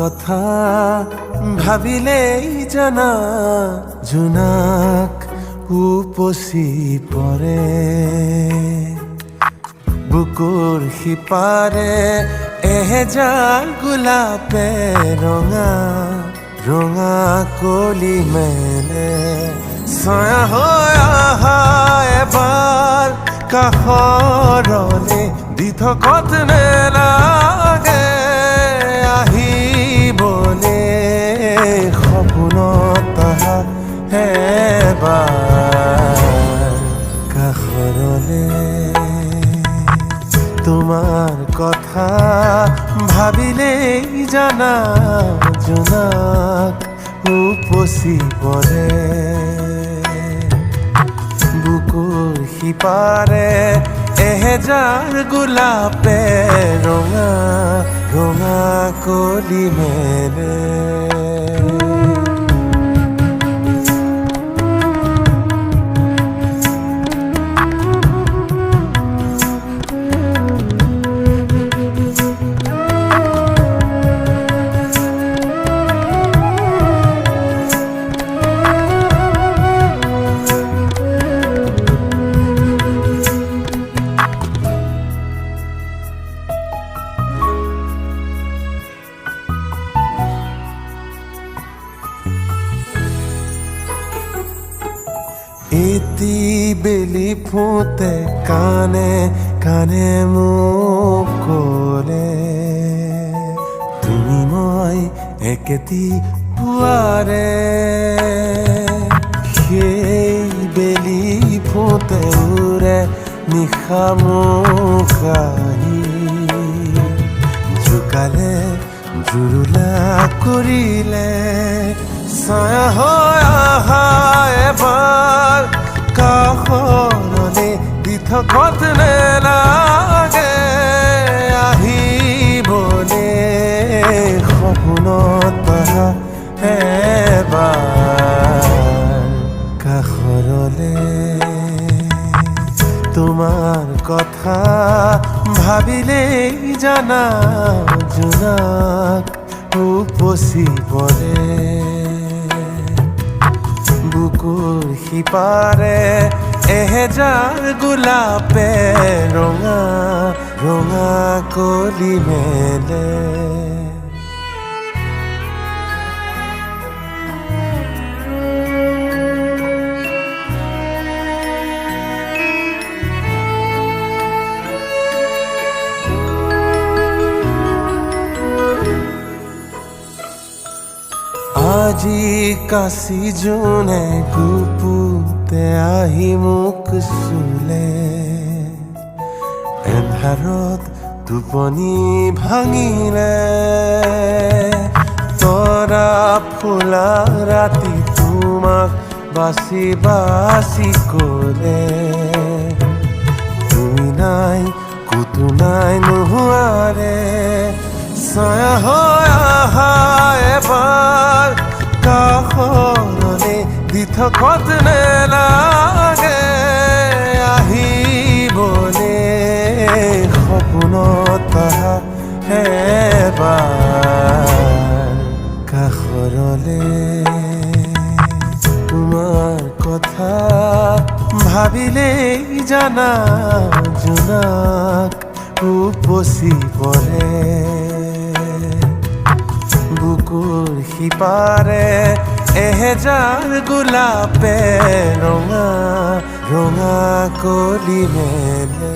কথা ভাবিলেই জানা জোনাক উপচি পৰে বুকুৰ সিপাৰে এহেজাৰ গোলাপে ৰঙা ৰঙা কলি মেলে ছায়া হৈ আহা এবাৰ কাষৰলে দি থকত নেলাগে আহিবলে সপোনত আহা এবাৰ কাষৰলে তোমাৰ কথা ভাবিলেই জানা জোনাক উপচি পৰে বুকুৰ সিপাৰে এহেজাৰ গোলাপে ৰঙা ৰঙা কলি মেলে ইতি বেলি ফুটে কানে কানে মোক ক'লে তুমি মই একেটি পুৱাৰে সেই বেলি ফুটে উৰে নিশা মোক আহি জোকালে জুৰুলা কৰিলে ছায়া হৈ আহা এবাৰ কাষৰলে দি থকত নেলাগে আহিবলে সপোনত আহা এবাৰ কাষৰলে তোমাৰ কথা ভাবিলেই জানা জোনাক উপচি পৰে বুকুৰ সিপাৰে এহেজাৰ গোলাপে ৰঙা ৰঙা কলি মেলে আজি কাশি জোনে গুপুতে আহি মোক চুলে এন্ধাৰত টোপনি ভাঙিলে তৰা ফুলা ৰাতি তোমাক বাচি বাচি ক'লে তুমি নাই ক'তো নাই নোহোৱাৰে ছায়া হৈ আহা এবাৰ কাষৰলে দি থকত নেলাগে আহিবলে সপোনত আহা এবাৰ কাষৰলে তোমাৰ কথা ভাবিলেই জানা জোনাক উপচি পৰে বুকুৰ সিপাৰে এহেজাৰ গোলাপে ৰঙা ৰঙা কলি মেলে